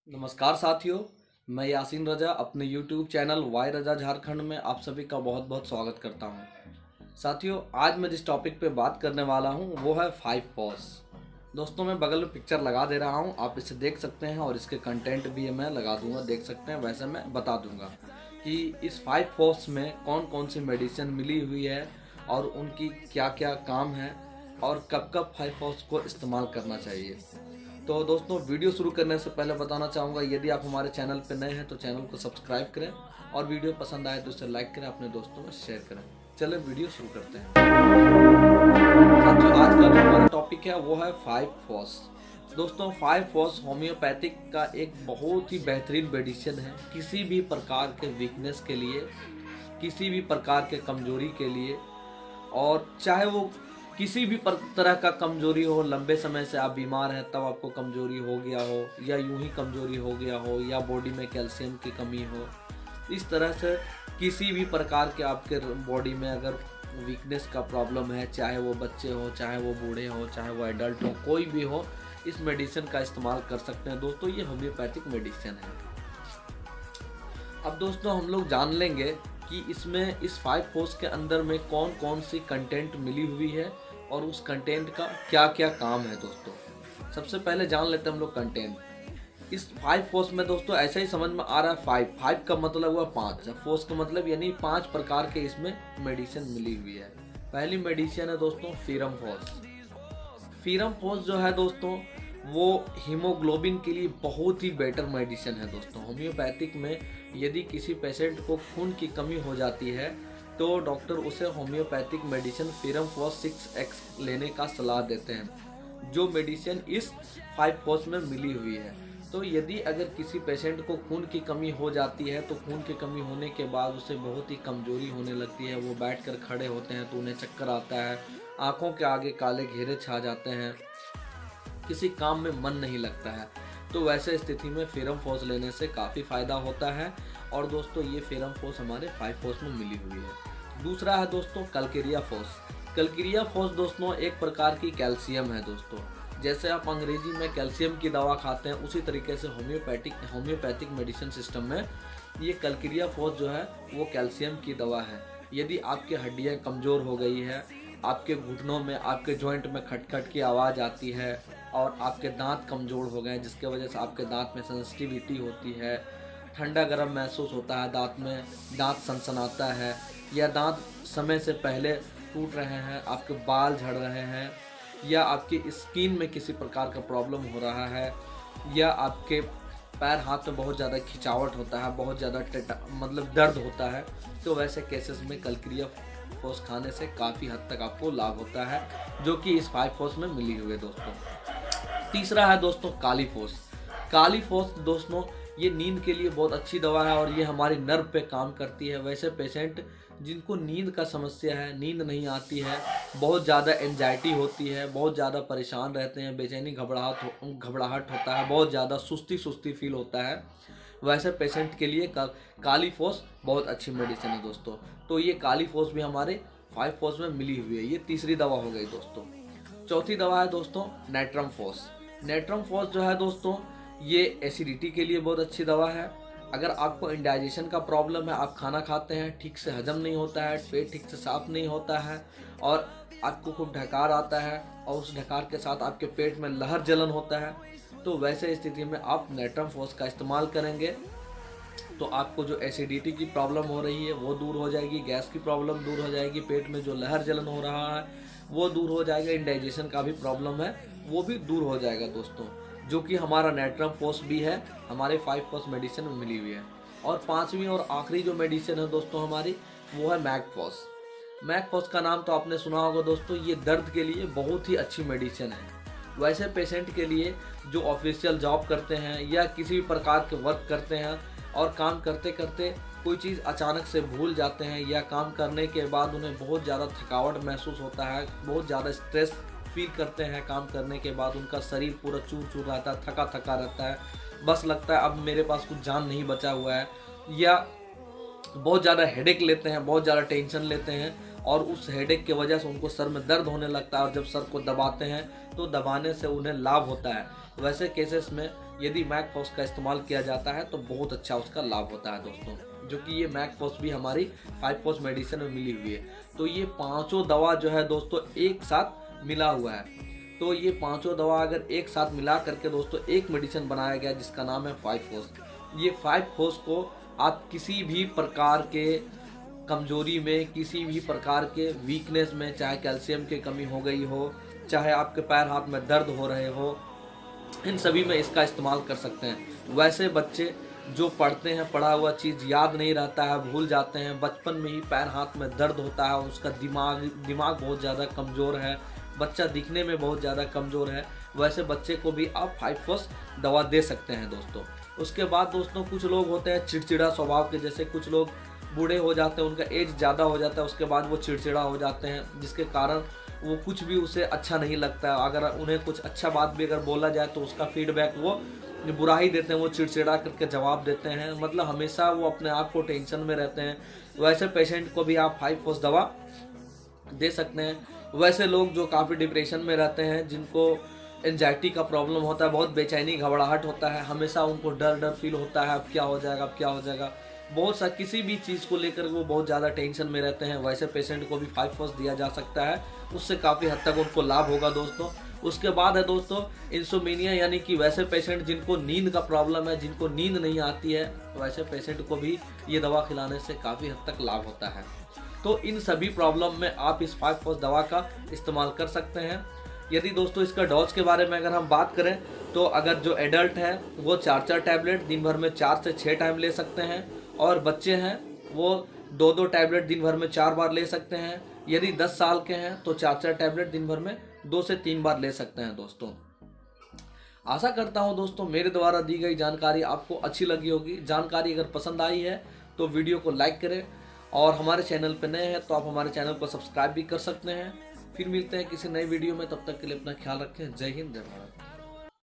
नमस्कार साथियों, मैं यासीन रजा अपने YouTube चैनल वाई रजा झारखंड में आप सभी का बहुत बहुत स्वागत करता हूं। साथियों, आज मैं जिस टॉपिक पे बात करने वाला हूं वो है 5 फॉस। दोस्तों, मैं बगल में पिक्चर लगा दे रहा हूं, आप इसे देख सकते हैं और इसके कंटेंट भी मैं लगा दूंगा, देख सकते हैं। वैसे मैं बता दूंगा कि इस 5 फॉस में कौन कौन सी मेडिसिन मिली हुई है और उनकी क्या क्या काम है और कब कब 5 फॉस को इस्तेमाल करना चाहिए। तो दोस्तों, वीडियो शुरू करने से पहले बताना चाहूँगा, यदि आप हमारे चैनल पर नए हैं तो चैनल को सब्सक्राइब करें और वीडियो पसंद आए तो इसे लाइक करें, अपने दोस्तों में शेयर करें। चलिए वीडियो शुरू करते हैं। साथियों, आज का जो हमारा टॉपिक है वो है 5 फॉस। दोस्तों, 5 फॉस होम्योपैथिक का एक बहुत ही बेहतरीन मेडिसिन है किसी भी प्रकार के वीकनेस के लिए, किसी भी प्रकार के कमजोरी के लिए। और चाहे वो किसी भी तरह का कमजोरी हो, लंबे समय से आप बीमार हैं तब आपको कमजोरी हो गया हो, या यूं ही कमजोरी हो गया हो, या बॉडी में कैल्शियम की कमी हो, इस तरह से किसी भी प्रकार के आपके बॉडी में अगर वीकनेस का प्रॉब्लम है, चाहे वो बच्चे हो, चाहे वो बूढ़े हो, चाहे वो एडल्ट हो, कोई भी हो, इस मेडिसिन का इस्तेमाल कर सकते हैं। दोस्तों, ये होम्योपैथिक मेडिसिन है। अब दोस्तों, हम लोग जान लेंगे कि इसमें इस 5 फॉस के अंदर में कौन कौन सी कंटेंट मिली हुई है और उस कंटेंट का क्या क्या काम है। दोस्तों, सबसे पहले जान लेते हैं हम लोग कंटेंट। इस 5 फॉस में दोस्तों ऐसा ही समझ में आ रहा है, 5 का मतलब हुआ 5, फॉस का मतलब यानी 5 प्रकार के इसमें मेडिसिन मिली हुई है। पहली मेडिसिन है दोस्तों फीरम फॉस। फीरम फॉस जो है दोस्तों वो हीमोग्लोबिन के लिए बहुत ही बेटर मेडिसिन है। दोस्तों, होम्योपैथिक में यदि किसी पेशेंट को खून की कमी हो जाती है तो डॉक्टर उसे होम्योपैथिक मेडिसिन फीरम फॉस 6X लेने का सलाह देते हैं, जो मेडिसिन इस 5 फॉस में मिली हुई है। तो यदि अगर किसी पेशेंट को खून की कमी हो जाती है तो खून की कमी होने के बाद उसे बहुत ही कमजोरी होने लगती है, वो बैठकर खड़े होते हैं तो उन्हें चक्कर आता है, आंखों के आगे काले घेरे छा जाते हैं, किसी काम में मन नहीं लगता है। तो वैसे स्थिति में फीरम फॉस लेने से काफ़ी फ़ायदा होता है। और दोस्तों, ये फीरम फॉस हमारे 5 फॉस में मिली हुई है। दूसरा है दोस्तों कलकेरिया फॉस। कलकेरिया फॉस दोस्तों एक प्रकार की कैल्शियम है। दोस्तों, जैसे आप अंग्रेजी में कैल्शियम की दवा खाते हैं, उसी तरीके से होम्योपैथिक मेडिसिन सिस्टम में ये कलकेरिया फॉस जो है वो कैल्शियम की दवा है। यदि आपकी हड्डियाँ कमज़ोर हो गई है, आपके घुटनों में, आपके जॉइंट में खटखट की आवाज़ आती है और आपके दांत कमज़ोर हो गए जिसके वजह से आपके दांत में सेंसिटिविटी होती है, ठंडा गर्म महसूस होता है दांत में, दांत सनसनाता है, या दांत समय से पहले टूट रहे हैं, आपके बाल झड़ रहे हैं, या आपकी स्किन में किसी प्रकार का प्रॉब्लम हो रहा है, या आपके पैर हाथ में बहुत ज़्यादा खिंचावट होता है, बहुत ज़्यादा मतलब दर्द होता है, तो वैसे केसेस में कलकेरिया फॉस खाने से काफ़ी हद तक आपको लाभ होता है, जो कि इस 5 फॉस में मिली हुई है। दोस्तों, तीसरा है दोस्तों काली फॉस। काली फॉस दोस्तों ये नींद के लिए बहुत अच्छी दवा है और ये हमारी नर्व पे काम करती है। वैसे पेशेंट जिनको नींद का समस्या है, नींद नहीं आती है, बहुत ज़्यादा एंजाइटी होती है, बहुत ज़्यादा परेशान रहते हैं, बेचैनी घबराहट होता है, बहुत ज़्यादा सुस्ती फील होता है, वैसे पेशेंट के लिए काली फॉस बहुत अच्छी मेडिसिन है। दोस्तों, तो ये काली फॉस भी हमारे 5 फॉस में मिली हुई है। ये तीसरी दवा हो गई। दोस्तों, चौथी दवा है दोस्तों नाइट्रम फॉस। नाइट्रम फॉस जो है दोस्तों ये एसिडिटी के लिए बहुत अच्छी दवा है। अगर आपको इंडाइजेशन का प्रॉब्लम है, आप खाना खाते हैं ठीक से हजम नहीं होता है, पेट ठीक से साफ नहीं होता है और आपको खूब ढकार आता है और उस ढकार के साथ आपके पेट में लहर जलन होता है, तो वैसे स्थिति में आप नाइट्रम फॉस का इस्तेमाल करेंगे तो आपको जो एसिडिटी की प्रॉब्लम हो रही है वो दूर हो जाएगी, गैस की प्रॉब्लम दूर हो जाएगी, पेट में जो लहर जलन हो रहा है वो दूर हो जाएगा, इंडाइजेशन का भी प्रॉब्लम है वो भी दूर हो जाएगा। दोस्तों, जो कि हमारा नाइट्रम फॉस भी है, हमारे 5 फॉस मेडिसिन में मिली हुई है। और पांचवी और आखिरी जो मेडिसिन है दोस्तों हमारी, वो है मैक फॉस। मैक फॉस का नाम तो आपने सुना होगा दोस्तों, ये दर्द के लिए बहुत ही अच्छी मेडिसिन है। वैसे पेशेंट के लिए जो ऑफिशियल जॉब करते हैं या किसी भी प्रकार के वर्क करते हैं और काम करते करते कोई चीज़ अचानक से भूल जाते हैं, या काम करने के बाद उन्हें बहुत ज़्यादा थकावट महसूस होता है, बहुत ज़्यादा स्ट्रेस फील करते हैं, काम करने के बाद उनका शरीर पूरा चूर चूर रहता है, थका थका रहता है, बस लगता है अब मेरे पास कुछ जान नहीं बचा हुआ है, या बहुत ज़्यादा हेडेक लेते हैं, बहुत ज़्यादा टेंशन लेते हैं और उस हेडेक की वजह से उनको सर में दर्द होने लगता है और जब सर को दबाते हैं तो दबाने से उन्हें लाभ होता है। वैसे केसेस में यदि मैकफॉस का इस्तेमाल किया जाता है तो बहुत अच्छा उसका लाभ होता है दोस्तों, जो कि ये मैकफॉस भी हमारी 5 फॉस मेडिसिन में मिली हुई है। तो ये पांचों दवा जो है दोस्तों एक साथ मिला हुआ है। तो ये पांचों दवा अगर एक साथ मिला करके दोस्तों एक मेडिसिन बनाया गया जिसका नाम है 5 फॉस। ये 5 फॉस को आप किसी भी प्रकार के कमजोरी में, किसी भी प्रकार के वीकनेस में, चाहे कैल्शियम की कमी हो गई हो, चाहे आपके पैर हाथ में दर्द हो रहे हो, इन सभी में इसका इस्तेमाल कर सकते हैं। वैसे बच्चे जो पढ़ते हैं, पढ़ा हुआ चीज़ याद नहीं रहता है, भूल जाते हैं, बचपन में ही पैर हाथ में दर्द होता है, उसका दिमाग बहुत ज़्यादा कमज़ोर है, बच्चा दिखने में बहुत ज़्यादा कमज़ोर है, वैसे बच्चे को भी आप 5 फॉस दवा दे सकते हैं दोस्तों। उसके बाद दोस्तों कुछ लोग होते हैं चिड़चिड़ा स्वभाव के, जैसे कुछ लोग बूढ़े हो जाते हैं, उनका एज ज़्यादा हो जाता है, उसके बाद वो चिड़चिड़ा हो जाते हैं, जिसके कारण वो कुछ भी उसे अच्छा नहीं लगता है। अगर उन्हें कुछ अच्छा बात भी अगर बोला जाए तो उसका फीडबैक वो बुरा ही देते हैं, वो चिड़चिड़ा करके जवाब देते हैं, मतलब हमेशा वो अपने आप को टेंशन में रहते हैं। वैसे पेशेंट को भी आप 5 फॉस दवा दे सकते हैं। वैसे लोग जो काफ़ी डिप्रेशन में रहते हैं, जिनको एंजाइटी का प्रॉब्लम होता है, बहुत बेचैनी घबराहट होता है, हमेशा उनको डर डर फील होता है, अब क्या हो जाएगा, अब क्या हो जाएगा, बहुत सा किसी भी चीज़ को लेकर वो बहुत ज़्यादा टेंशन में रहते हैं, वैसे पेशेंट को भी 5 फॉस दिया जा सकता है। उससे काफ़ी हद तक उनको लाभ होगा दोस्तों। उसके बाद है दोस्तों इंसोमिनिया, यानी कि वैसे पेशेंट जिनको नींद का प्रॉब्लम है, जिनको नींद नहीं आती है, वैसे पेशेंट को भी ये दवा खिलाने से काफ़ी हद तक लाभ होता है। तो इन सभी प्रॉब्लम में आप इस 5 फॉस दवा का इस्तेमाल कर सकते हैं। यदि दोस्तों इसका डोज के बारे में अगर हम बात करें तो अगर जो एडल्ट हैं वो 4-4 टैबलेट दिन भर में 4 से 6 टाइम ले सकते हैं, और बच्चे हैं वो 2-2 टैबलेट दिन भर में 4 बार ले सकते हैं। यदि 10 साल के हैं तो 4-4 टैबलेट दिन भर में 2 से 3 बार ले सकते हैं दोस्तों। आशा करता हूं दोस्तों मेरे द्वारा दी गई जानकारी आपको अच्छी लगी होगी। जानकारी अगर पसंद आई है तो वीडियो को लाइक करें, और हमारे चैनल पर नए हैं तो आप हमारे चैनल को सब्सक्राइब भी कर सकते हैं। फिर मिलते हैं किसी नए वीडियो में, तब तक के लिए अपना ख्याल रखें। जय हिंद, जय भारत।